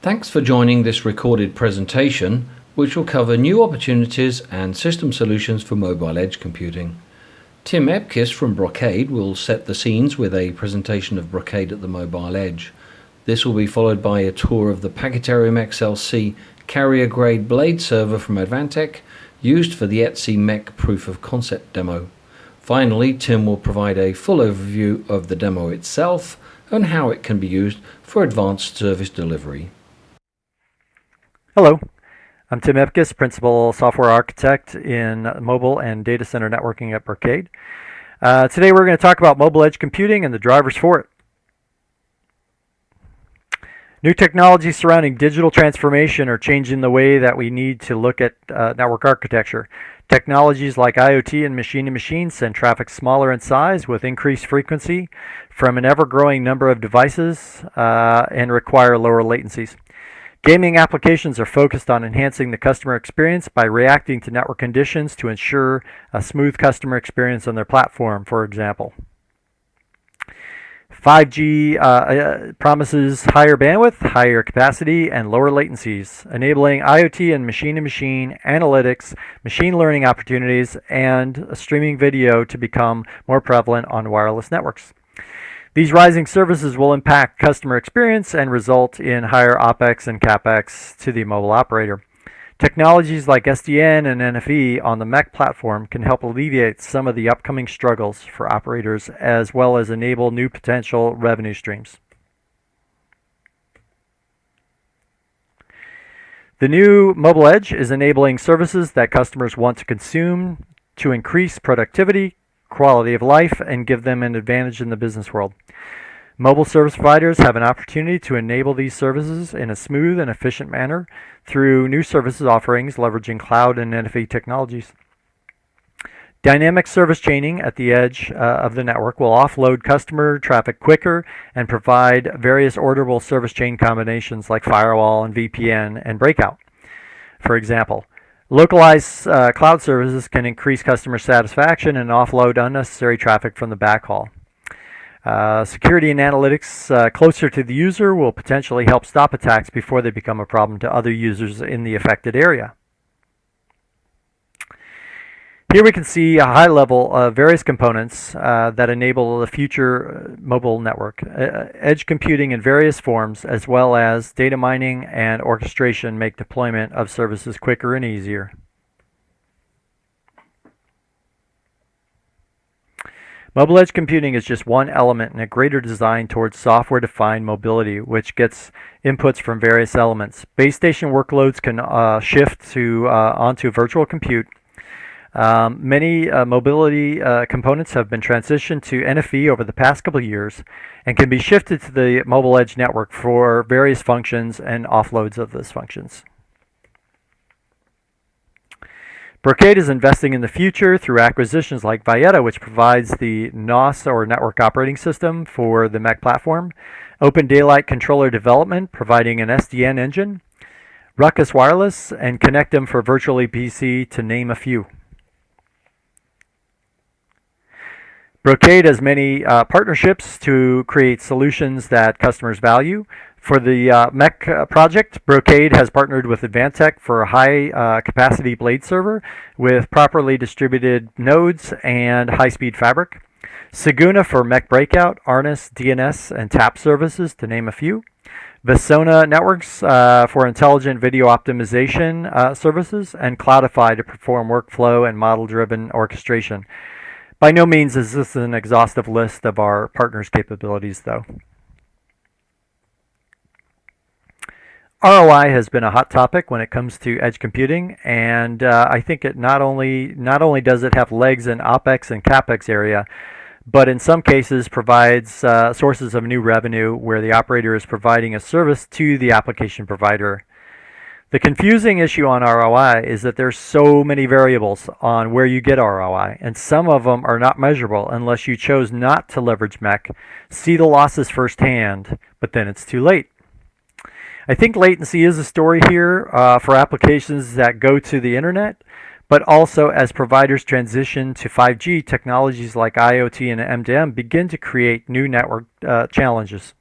Thanks for joining this recorded presentation, which will cover new opportunities and system solutions for mobile edge computing. Tim Epkes from Brocade will set the scenes with a presentation of Brocade at the mobile edge. This will be followed by a tour of the Packetarium XLC carrier-grade blade server from Advantech, used for the ETSI MEC proof of concept demo. Finally, Tim will provide a full overview of the demo itself and how it can be used for advanced service delivery. Hello, I'm Tim Epkes, Principal Software Architect in Mobile and Data Center Networking at Brocade. Today we're going to talk about mobile edge computing and the drivers for it. New technologies surrounding digital transformation are changing the way that we need to look at network architecture. Technologies like IoT and machine-to-machine send traffic smaller in size with increased frequency from an ever-growing number of devices and require lower latencies. Gaming applications are focused on enhancing the customer experience by reacting to network conditions to ensure a smooth customer experience on their platform, for example. 5G promises higher bandwidth, higher capacity, and lower latencies, enabling IoT and machine-to-machine analytics, machine learning opportunities, and streaming video to become more prevalent on wireless networks. These rising services will impact customer experience and result in higher OpEx and CapEx to the mobile operator. Technologies like SDN and NFV on the MEC platform can help alleviate some of the upcoming struggles for operators as well as enable new potential revenue streams. The new mobile edge is enabling services that customers want to consume to increase productivity, quality of life, and give them an advantage in the business world. Mobile service providers have an opportunity to enable these services in a smooth and efficient manner through new services offerings leveraging cloud and NFV technologies. Dynamic service chaining at the edge of the network will offload customer traffic quicker and provide various orderable service chain combinations like firewall and VPN and breakout. For example, localized cloud services can increase customer satisfaction and offload unnecessary traffic from the backhaul. Security and analytics closer to the user will potentially help stop attacks before they become a problem to other users in the affected area. Here we can see a high level of various components that enable the future mobile network. Edge computing in various forms, as well as data mining and orchestration, make deployment of services quicker and easier. Mobile edge computing is just one element in a greater design towards software-defined mobility, which gets inputs from various elements. Base station workloads can shift onto virtual compute. Many mobility components have been transitioned to NFV over the past couple of years and can be shifted to the mobile edge network for various functions and offloads of those functions. Brocade is investing in the future through acquisitions like Vieta, which provides the NOS or network operating system for the MEC platform, Open Daylight controller development, providing an SDN engine, Ruckus Wireless, and Connectum for virtual EPC, to name a few. Brocade has many partnerships to create solutions that customers value. For the MEC project, Brocade has partnered with Advantech for a high capacity blade server with properly distributed nodes and high-speed fabric. Saguna for MEC breakout, harness, DNS, and TAP services, to name a few. Vasona networks for intelligent video optimization services, and Cloudify to perform workflow and model-driven orchestration. By no means is this an exhaustive list of our partners' capabilities, though. ROI has been a hot topic when it comes to edge computing, and I think it not only does it have legs in OpEx and CapEx area, but in some cases provides sources of new revenue where the operator is providing a service to the application provider. The confusing issue on ROI is that there's so many variables on where you get ROI, and some of them are not measurable unless you chose not to leverage MEC, see the losses firsthand, but then it's too late. I think latency is a story here for applications that go to the internet, but also as providers transition to 5G, technologies like IoT and M2M begin to create new network challenges.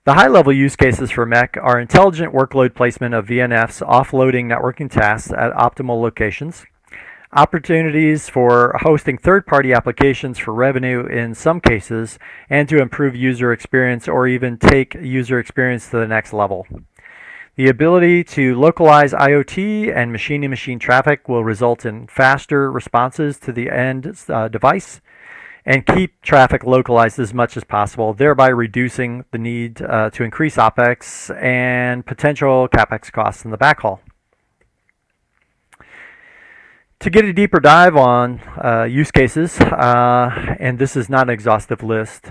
The high-level use cases for MEC are intelligent workload placement of VNFs offloading networking tasks at optimal locations, opportunities for hosting third-party applications for revenue in some cases, and to improve user experience or even take user experience to the next level. The ability to localize IoT and machine-to-machine traffic will result in faster responses to the end device and keep traffic localized as much as possible, thereby reducing the need to increase OpEx and potential CapEx costs in the backhaul. To get a deeper dive on use cases, and this is not an exhaustive list,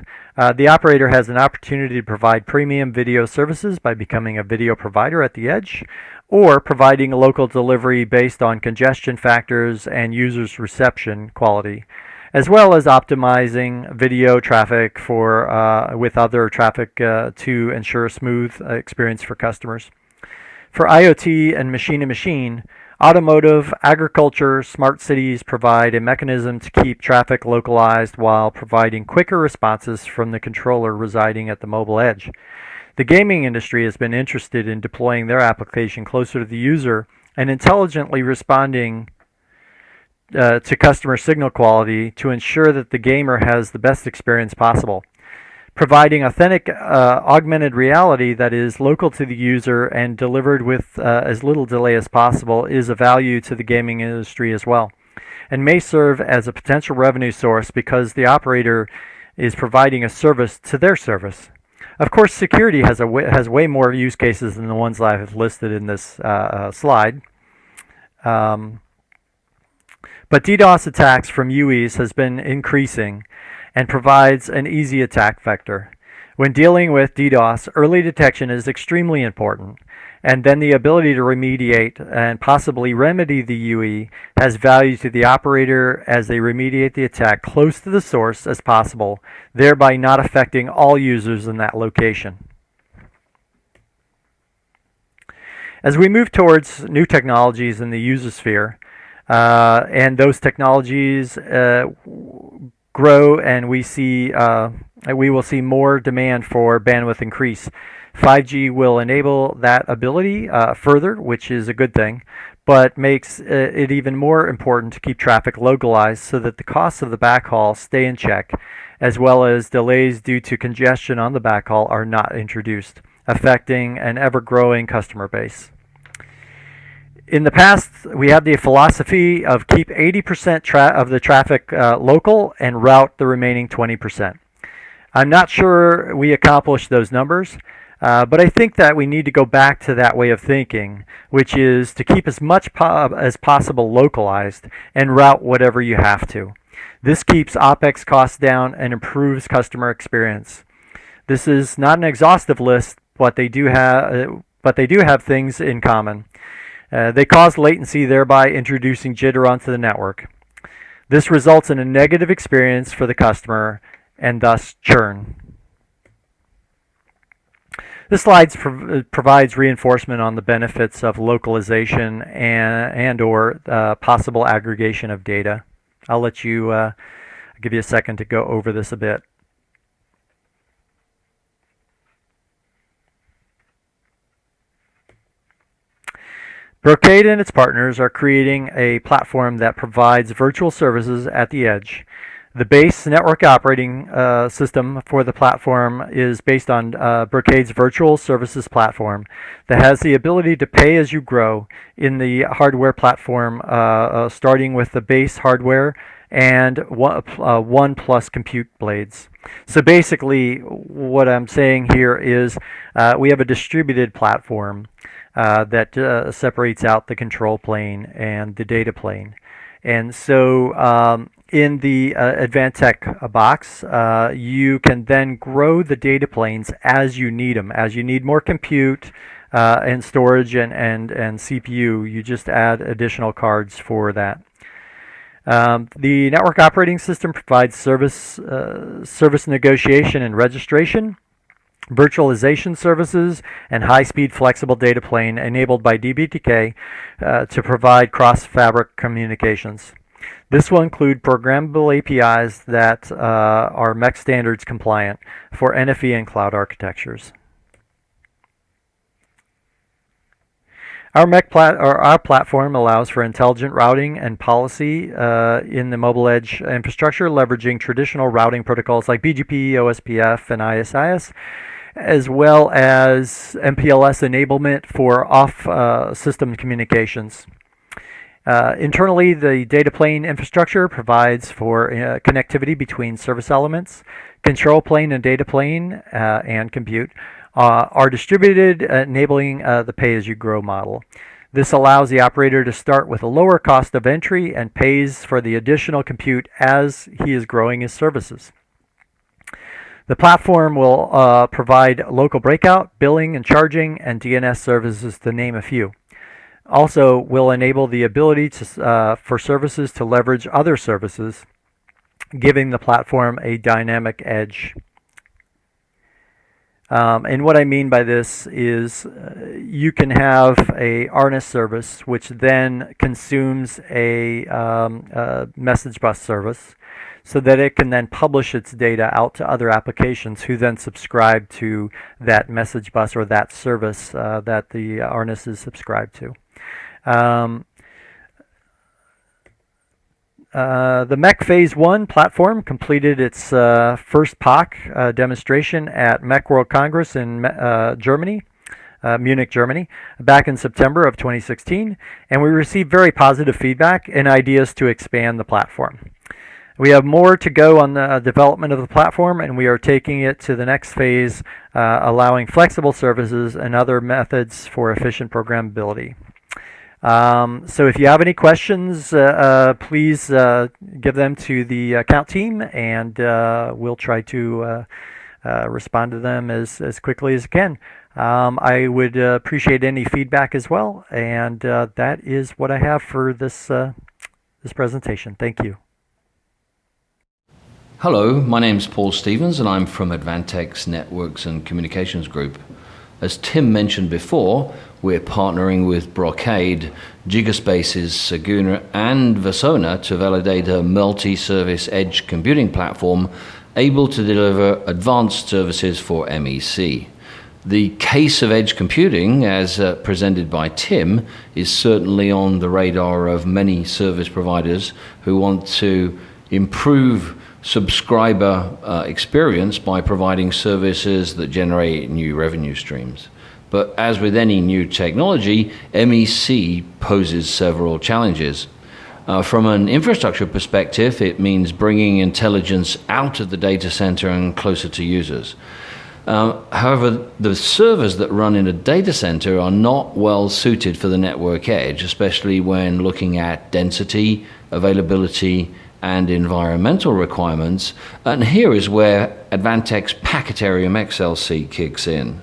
the operator has an opportunity to provide premium video services by becoming a video provider at the edge, or providing local delivery based on congestion factors and users' reception quality, as well as optimizing video traffic with other traffic to ensure a smooth experience for customers. For IoT and machine-to-machine, automotive, agriculture, smart cities provide a mechanism to keep traffic localized while providing quicker responses from the controller residing at the mobile edge. The gaming industry has been interested in deploying their application closer to the user and intelligently responding to customer signal quality to ensure that the gamer has the best experience possible. Providing authentic augmented reality that is local to the user and delivered with as little delay as possible is a value to the gaming industry as well, and may serve as a potential revenue source because the operator is providing a service to their service. Of course, security has way more use cases than the ones that I've listed in this slide. But DDoS attacks from UEs has been increasing and provides an easy attack vector. When dealing with DDoS, early detection is extremely important, and then the ability to remediate and possibly remedy the UE has value to the operator as they remediate the attack close to the source as possible, thereby not affecting all users in that location. As we move towards new technologies in the user sphere, and those technologies grow, and we will see more demand for bandwidth increase. 5G will enable that ability further, which is a good thing, but makes it even more important to keep traffic localized so that the costs of the backhaul stay in check, as well as delays due to congestion on the backhaul are not introduced, affecting an ever-growing customer base. In the past, we had the philosophy of keep 80% of the traffic local and route the remaining 20%. I'm not sure we accomplished those numbers, but I think that we need to go back to that way of thinking, which is to keep as much as possible localized and route whatever you have to. This keeps OpEx costs down and improves customer experience. This is not an exhaustive list, but they do have things in common. They cause latency, thereby introducing jitter onto the network. This results in a negative experience for the customer and thus churn. This slide provides reinforcement on the benefits of localization and/or possible aggregation of data. I'll let you give you a second to go over this a bit. Brocade and its partners are creating a platform that provides virtual services at the edge. The base network operating system for the platform is based on Brocade's virtual services platform that has the ability to pay as you grow in the hardware platform, starting with the base hardware and one plus compute blades. So basically, what I'm saying here is we have a distributed platform that separates out the control plane and the data plane. And so in the Advantech box, you can then grow the data planes as you need them. As you need more compute and storage and CPU, you just add additional cards for that. The network operating system provides service negotiation and registration, virtualization services, and high-speed flexible data plane enabled by DBTK to provide cross-fabric communications. This will include programmable APIs that are MEC standards compliant for NFV and cloud architectures. Our platform allows for intelligent routing and policy in the mobile edge infrastructure, leveraging traditional routing protocols like BGP, OSPF, and ISIS, as well as MPLS enablement for off-system communications. Internally, the data plane infrastructure provides for connectivity between service elements. Control plane and data plane and compute are distributed, enabling the pay-as-you-grow model. This allows the operator to start with a lower cost of entry and pays for the additional compute as he is growing his services. The platform will provide local breakout, billing and charging, and DNS services, to name a few. Also, will enable the ability for services to leverage other services, giving the platform a dynamic edge. And what I mean by this is you can have a RNS service which then consumes a message bus service so that it can then publish its data out to other applications who then subscribe to that message bus or that service that the RNS is subscribed to. The MEC Phase 1 platform completed its first PoC demonstration at MEC World Congress in Germany, Munich, Germany, back in September of 2016, and we received very positive feedback and ideas to expand the platform. We have more to go on the development of the platform, and we are taking it to the next phase, allowing flexible services and other methods for efficient programmability. So if you have any questions, please give them to the account team, and we'll try to respond to them as quickly as I can. I would appreciate any feedback as well, and that is what I have for this presentation. Thank you. Hello, my name's Paul Stevens, and I'm from Advantech's Networks and Communications Group. As Tim mentioned before, we're partnering with Brocade, Gigaspace's Saguna, and Vasona to validate a multi-service edge computing platform able to deliver advanced services for MEC. The case of edge computing, as presented by Tim, is certainly on the radar of many service providers who want to improve subscriber experience by providing services that generate new revenue streams. But as with any new technology, MEC poses several challenges. From an infrastructure perspective, it means bringing intelligence out of the data center and closer to users. However, the servers that run in a data center are not well suited for the network edge, especially when looking at density, availability, and environmental requirements. And here is where Advantech's Packetarium XLC kicks in.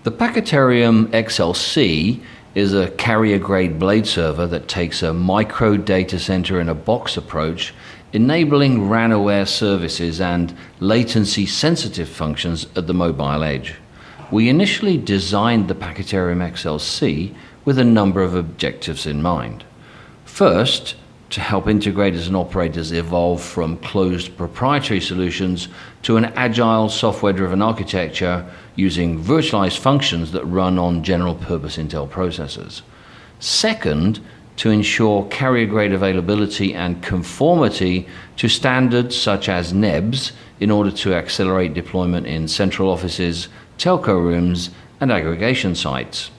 The Packetarium XLC is a carrier-grade blade server that takes a micro-datacenter-in-a-box approach, enabling RAN-aware services and latency-sensitive functions at the mobile edge. We initially designed the Packetarium XLC with a number of objectives in mind. First, to help integrators and operators evolve from closed proprietary solutions to an agile software-driven architecture using virtualized functions that run on general-purpose Intel processors. Second, to ensure carrier-grade availability and conformity to standards such as NEBs in order to accelerate deployment in central offices, telco rooms, and aggregation sites.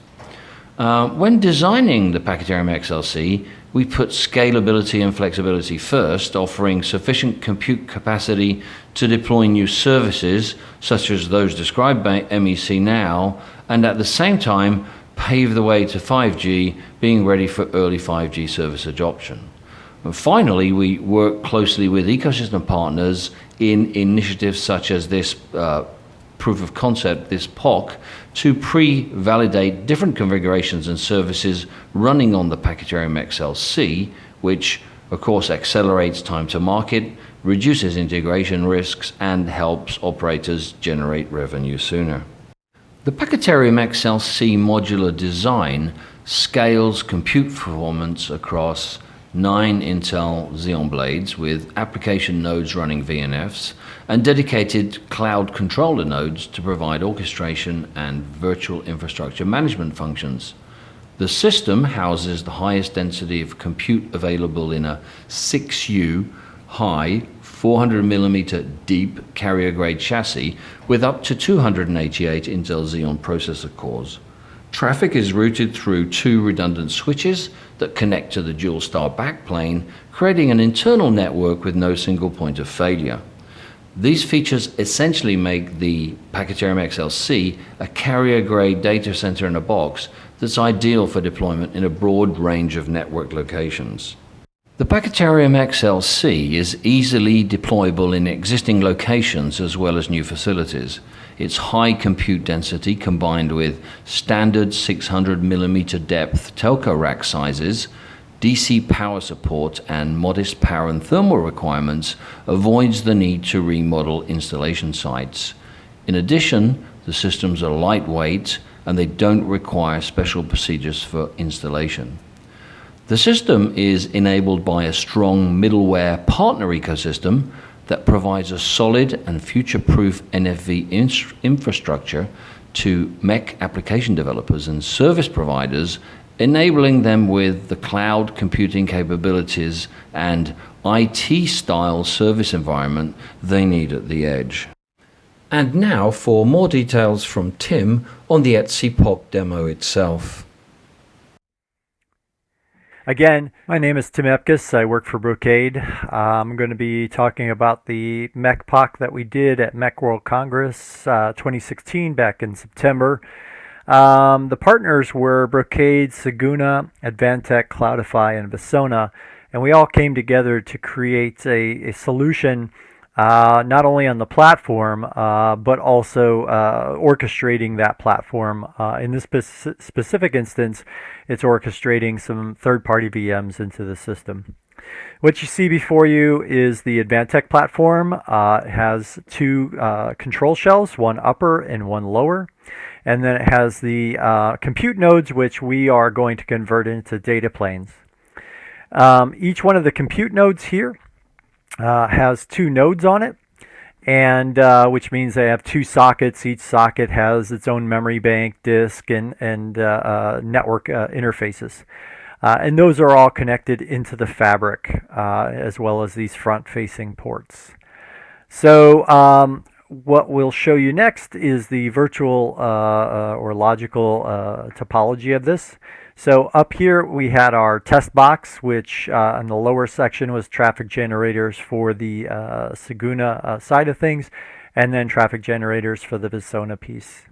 When designing the Packetarium XLC, we put scalability and flexibility first, offering sufficient compute capacity to deploy new services, such as those described by MEC now, and at the same time, pave the way to 5G, being ready for early 5G service adoption. And finally, we work closely with ecosystem partners in initiatives such as this proof of concept, this PoC, to pre-validate different configurations and services running on the Packetarium XLC, which of course accelerates time to market, reduces integration risks, and helps operators generate revenue sooner. The Packetarium XLC modular design scales compute performance across 9 Intel Xeon blades with application nodes running VNFs and dedicated cloud controller nodes to provide orchestration and virtual infrastructure management functions. The system houses the highest density of compute available in a 6U high 400mm deep carrier-grade chassis with up to 288 Intel Xeon processor cores. Traffic is routed through 2 redundant switches that connect to the dual-star backplane, creating an internal network with no single point of failure. These features essentially make the Packetarium XLC a carrier-grade data center in a box that's ideal for deployment in a broad range of network locations. The Packetarium XLC is easily deployable in existing locations as well as new facilities. Its high compute density combined with standard 600mm depth telco rack sizes, DC power support, and modest power and thermal requirements avoids the need to remodel installation sites. In addition, the systems are lightweight and they don't require special procedures for installation. The system is enabled by a strong middleware partner ecosystem that provides a solid and future-proof NFV infrastructure to MEC application developers and service providers, enabling them with the cloud computing capabilities and IT-style service environment they need at the edge. And now for more details from Tim on the ETSI PoC demo itself. Again, my name is Tim Epkes. I work for Brocade. I'm going to be talking about the MEC PoC that we did at MEC World Congress 2016 back in September. The partners were Brocade, Saguna, Advantech, Cloudify, and Vasona, and we all came together to create a solution not only on the platform, but also orchestrating that platform. In this specific instance, it's orchestrating some third-party VMs into the system. What you see before you is the Advantech platform. It has 2 control shells, one upper and one lower. And then it has the compute nodes, which we are going to convert into data planes. Each one of the compute nodes here has 2 nodes on it, and which means they have 2 sockets. Each socket has its own memory bank, disk, and network interfaces. And those are all connected into the fabric, as well as these front-facing ports. So what we'll show you next is the virtual or logical topology of this. So up here we had our test box, which in the lower section was traffic generators for the Saguna side of things, and then traffic generators for the Vasona piece.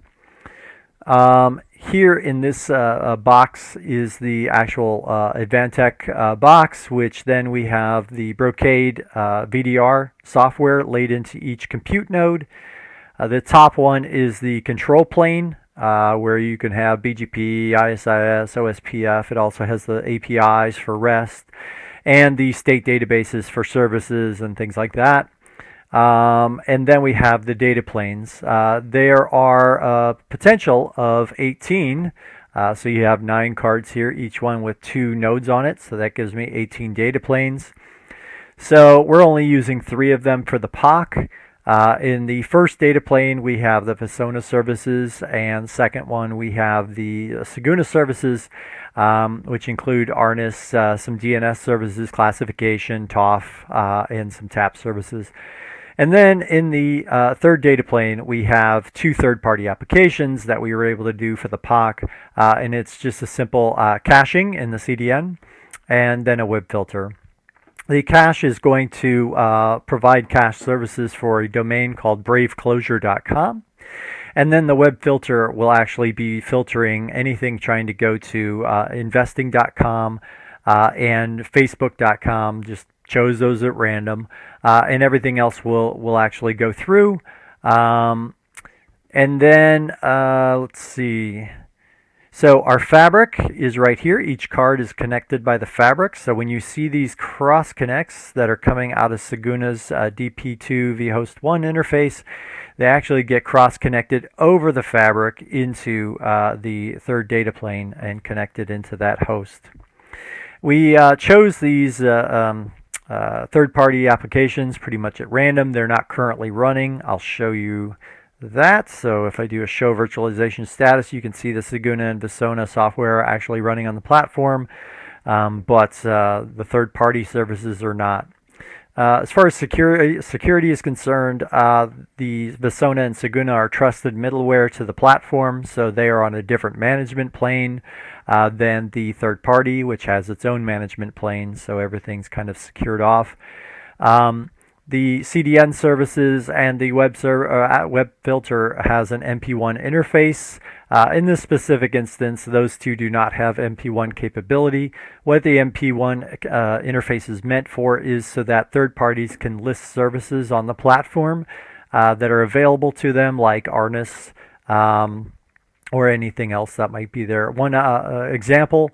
Here in this box is the actual Advantech box, which then we have the Brocade VDR software laid into each compute node. The top one is the control plane, where you can have BGP, ISIS, OSPF. It also has the APIs for REST and the state databases for services and things like that. And then we have the data planes. There are a potential of 18. So you have 9 cards here, each one with 2 nodes on it. So that gives me 18 data planes. So we're only using 3 of them for the PoC. In the first data plane, we have the Vasona services, and second one, we have the Saguna services, which include ARNIS, some DNS services, classification, TOF, and some TAP services. And then in the third data plane, we have 2 third-party applications that we were able to do for the PoC, and it's just a simple caching in the CDN, and then a web filter. The cache is going to provide cache services for a domain called braveclosure.com. And then the web filter will actually be filtering anything trying to go to investing.com and facebook.com. Just chose those at random. And everything else will actually go through. And then, let's see. So our fabric is right here. Each card is connected by the fabric. So when you see these cross connects that are coming out of Saguna's DP2 vhost 1 interface, they actually get cross connected over the fabric into the third data plane and connected into that host. We chose these third-party applications pretty much at random. They're not currently running. I'll show you that. So if I do a show virtualization status, you can see the Saguna and Vasona software are actually running on the platform, but the third-party services are not. As far as security is concerned, the Vasona and Saguna are trusted middleware to the platform, so they are on a different management plane than the third party, which has its own management plane, so everything's kind of secured off. The CDN services and the web filter has an MP1 interface. In this specific instance, those two do not have MP1 capability. What the MP1 interface is meant for is so that third parties can list services on the platform that are available to them, like Arnis or anything else that might be there. One example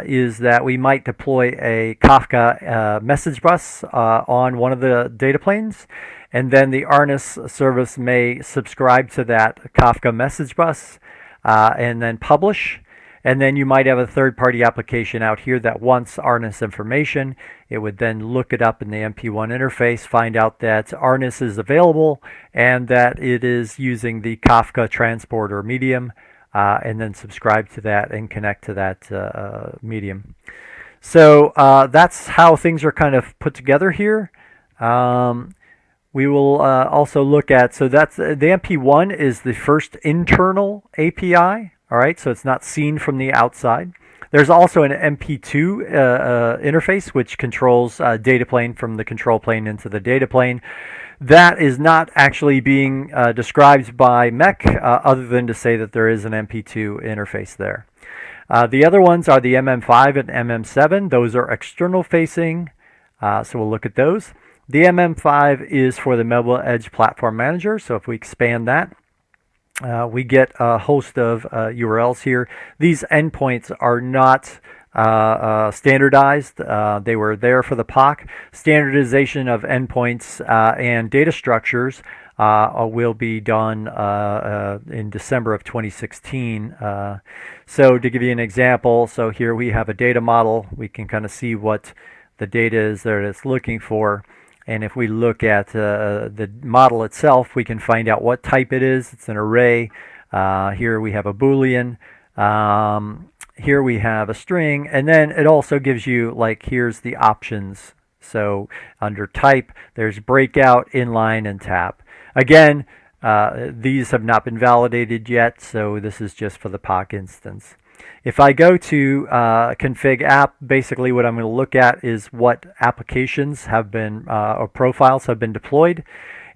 is that we might deploy a Kafka message bus on one of the data planes, and then the Arnis service may subscribe to that Kafka message bus and then publish. And then you might have a third-party application out here that wants Arnis information. It would then look it up in the MP1 interface, find out that Arnis is available and that it is using the Kafka transporter medium, and then subscribe to that and connect to that medium. So that's how things are kind of put together here. We will also look at, so that's the MP1 is the first internal API, all right, so it's not seen from the outside. There's also an MP2 interface which controls data plane from the control plane into the data plane. That is not actually being described by MEC other than to say that there is an MP2 interface there. The other ones are the MM5 and MM7. Those are external facing, so we'll look at those. The MM5 is for the Mobile Edge Platform Manager, so if we expand that, we get a host of URLs here. These endpoints are not standardized. They were there for the PoC. Standardization of endpoints and data structures will be done in December of 2016. So to give you an example, so here we have a data model. We can kind of see what the data is that it's looking for. And if we look at the model itself, we can find out what type it is. It's an array. Here we have a Boolean. Here we have a string, and then it also gives you, like, here's the options. So under type, there's breakout, inline, and tab. Again, these have not been validated yet, so this is just for the PoC instance. If I go to config app, basically what I'm going to look at is what applications have been, or profiles have been deployed,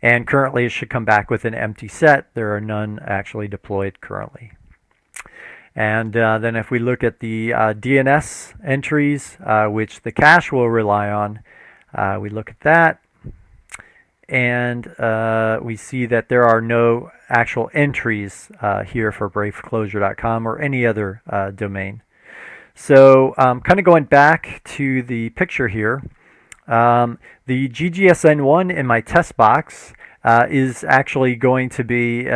and currently it should come back with an empty set. There are none actually deployed currently. And then if we look at the DNS entries, which the cache will rely on, we look at that, and we see that there are no actual entries here for braveclosure.com or any other domain. So kind of going back to the picture here, the GGSN1 in my test box is actually going to be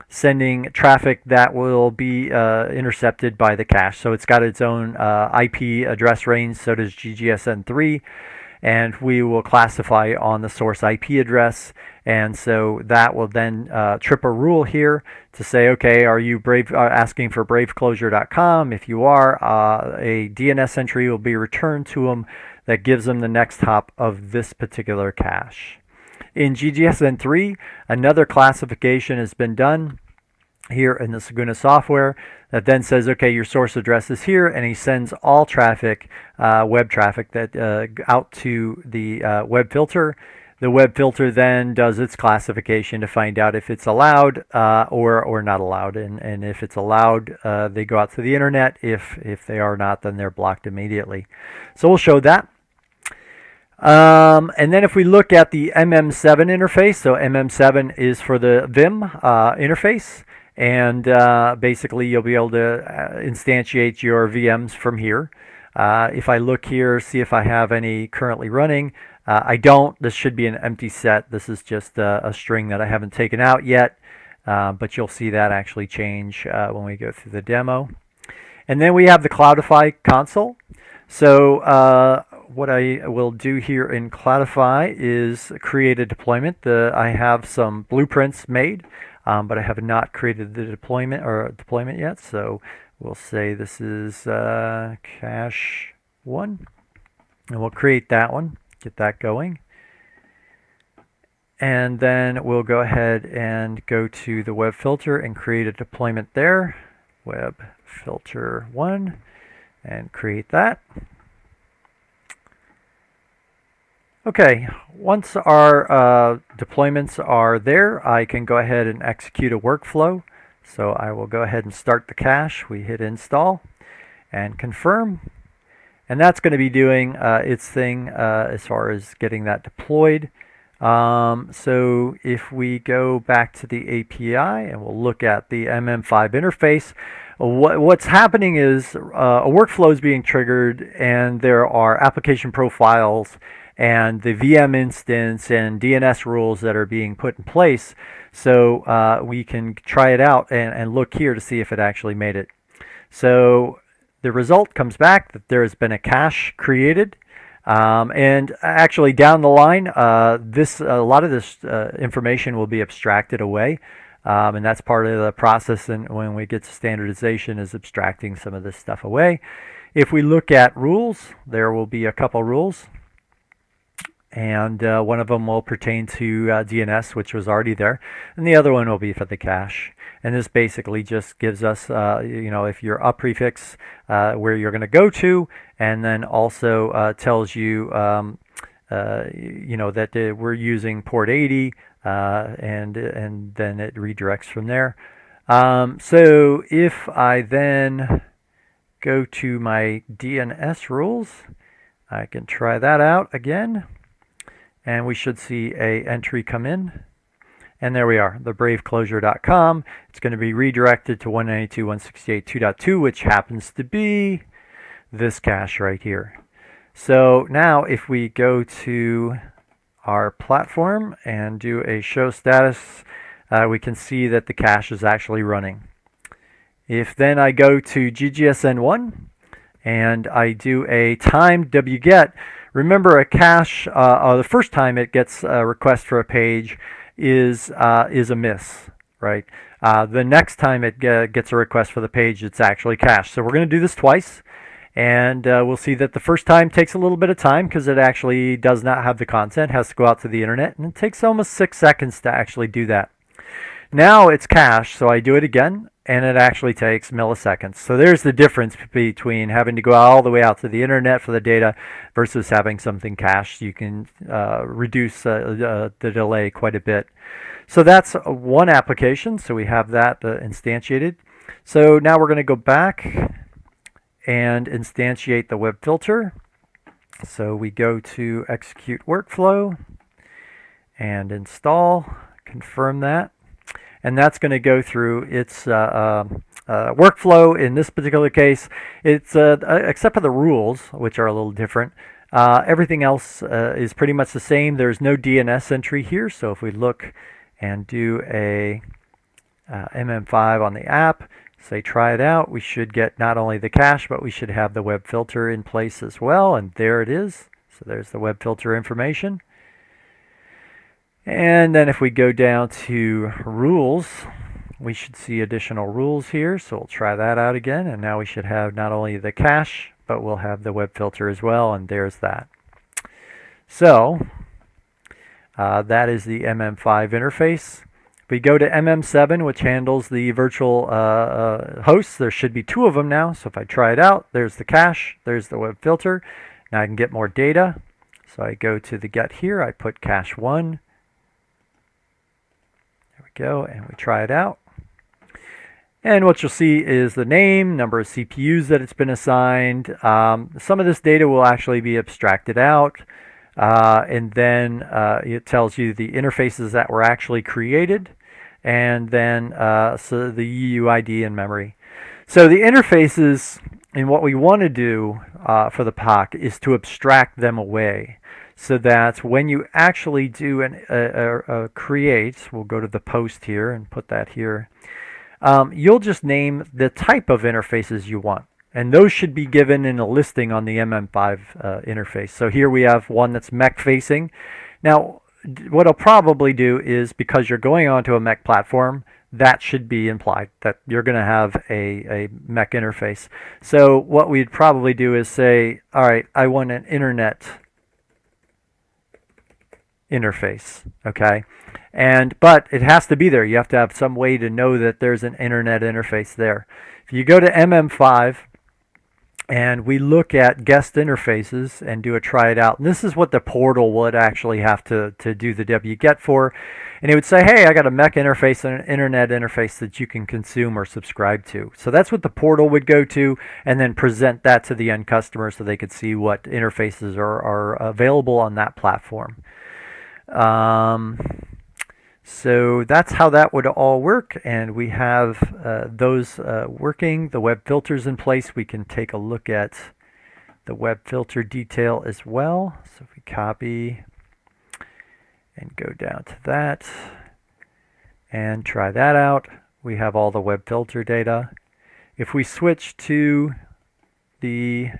sending traffic that will be intercepted by the cache. So it's got its own IP address range, so does GGSN3, and we will classify on the source IP address. And so that will then trip a rule here to say, okay, are you asking for braveclosure.com? If you are, a DNS entry will be returned to them that gives them the next hop of this particular cache. In GGSN3, another classification has been done here in the Saguna software that then says, okay, your source address is here, and he sends all traffic, web traffic, that out to the web filter. The web filter then does its classification to find out if it's allowed or not allowed, and if it's allowed, they go out to the internet. If they are not, then they're blocked immediately. So we'll show that. And then if we look at the MM7 interface, so MM7 is for the Vim interface, and basically you'll be able to instantiate your VMs from here. If I look here, see if I have any currently running, I don't. This should be an empty set. This is just a string that I haven't taken out yet, but you'll see that actually change when we go through the demo. And then we have the Cloudify console. So what I will do here in Cloudify is create a deployment. I have some blueprints made, but I have not created the deployment yet. So we'll say this is cache 1, and we'll create that one, get that going. And then we'll go ahead and go to the web filter and create a deployment there. Web filter 1, and create that. Okay, once our deployments are there, I can go ahead and execute a workflow. So I will go ahead and start the cache. We hit install and confirm. And that's going to be doing its thing as far as getting that deployed. So if we go back to the API and we'll look at the MM5 interface, what's happening is a workflow is being triggered, and there are application profiles and the VM instance and DNS rules that are being put in place. So we can try it out and look here to see if it actually made it. So the result comes back that there has been a cache created. And actually down the line, a lot of this information will be abstracted away. And that's part of the process, and when we get to standardization, is abstracting some of this stuff away. If we look at rules, there will be a couple rules. And one of them will pertain to DNS, which was already there, and the other one will be for the cache. And this basically just gives us, if your up prefix, where you're going to go to, and then also tells you, that we're using port 80, and then it redirects from there. So if I then go to my DNS rules, I can try that out again. And we should see a entry come in. And there we are, thebraveclosure.com. It's going to be redirected to 192.168.2.2, which happens to be this cache right here. So now if we go to our platform and do a show status, we can see that the cache is actually running. If then I go to GGSN1 and I do a timed wget, remember a cache, the first time it gets a request for a page is a miss, right? The next time it gets a request for the page, it's actually cached. So we're going to do this twice, and we'll see that the first time takes a little bit of time because it actually does not have the content, has to go out to the internet, and it takes almost 6 seconds to actually do that. Now it's cached, so I do it again, and it actually takes milliseconds. So there's the difference between having to go all the way out to the internet for the data versus having something cached. You can reduce the delay quite a bit. So that's one application. So we have that instantiated. So now we're going to go back and instantiate the web filter. So we go to execute workflow and install, confirm that. And that's going to go through its workflow. In this particular case, it's except for the rules, which are a little different. Everything else is pretty much the same. There's no DNS entry here. So if we look and do a MM5 on the app, say try it out, we should get not only the cache, but we should have the web filter in place as well. And there it is. So there's the web filter information. And then if we go down to rules, we should see additional rules here. So we'll try that out again. And now we should have not only the cache, but we'll have the web filter as well. And there's that. So that is the MM5 interface. If we go to MM7, which handles the virtual hosts, there should be 2 of them now. So if I try it out, there's the cache, there's the web filter. Now I can get more data. So I go to the get here, I put cache 1. Go and we try it out, and what you'll see is the name, number of CPUs that it's been assigned. Some of this data will actually be abstracted out, and then it tells you the interfaces that were actually created, and then so the UUID and memory. So the interfaces, and what we want to do for the PoC is to abstract them away. So that when you actually do a create, we'll go to the post here and put that here, you'll just name the type of interfaces you want. And those should be given in a listing on the MM5 interface. So here we have one that's MEC facing. Now, what I'll probably do is, because you're going onto a MEC platform, that should be implied, that you're going to have a MEC interface. So what we'd probably do is say, all right, I want an internet interface, okay? But it has to be there. You have to have some way to know that there's an internet interface there. If you go to MM5 and we look at guest interfaces and do a try it out, and this is what the portal would actually have to do the wget for, and it would say, hey, I got a MEC interface and an internet interface that you can consume or subscribe to. So that's what the portal would go to, and then present that to the end customer so they could see what interfaces are available on that platform. So that's how that would all work, and we have those working, the web filters in place. We can take a look at the web filter detail as well. So if we copy and go down to that and try that out, we have all the web filter data. If we switch to the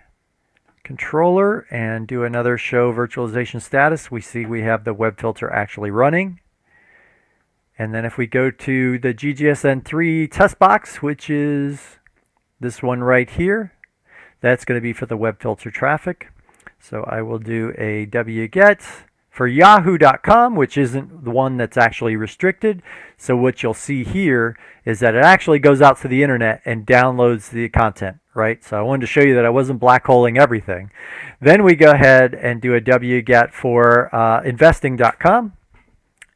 controller and do another show virtualization status, we see we have the web filter actually running. And then if we go to the GGSN3 test box, which is this one right here, that's going to be for the web filter traffic. So I will do a wget for yahoo.com, which isn't the one that's actually restricted. So what you'll see here is that it actually goes out to the internet and downloads the content, right? So I wanted to show you that I wasn't black holing everything. Then we go ahead and do a wget for investing.com.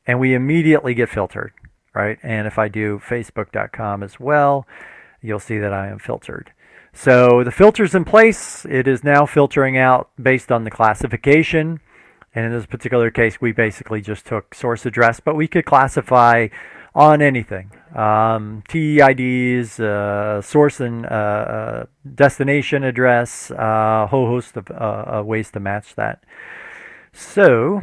And we immediately get filtered, right? And if I do facebook.com as well, you'll see that I am filtered. So the filter's in place. It is now filtering out based on the classification. And in this particular case, we basically just took source address, but we could classify on anything. TEIDs, source and destination address, a whole host of ways to match that. So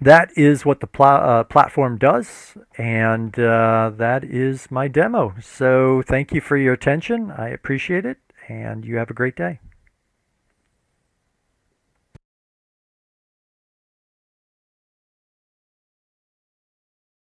that is what the platform does, and that is my demo. So thank you for your attention. I appreciate it, and you have a great day.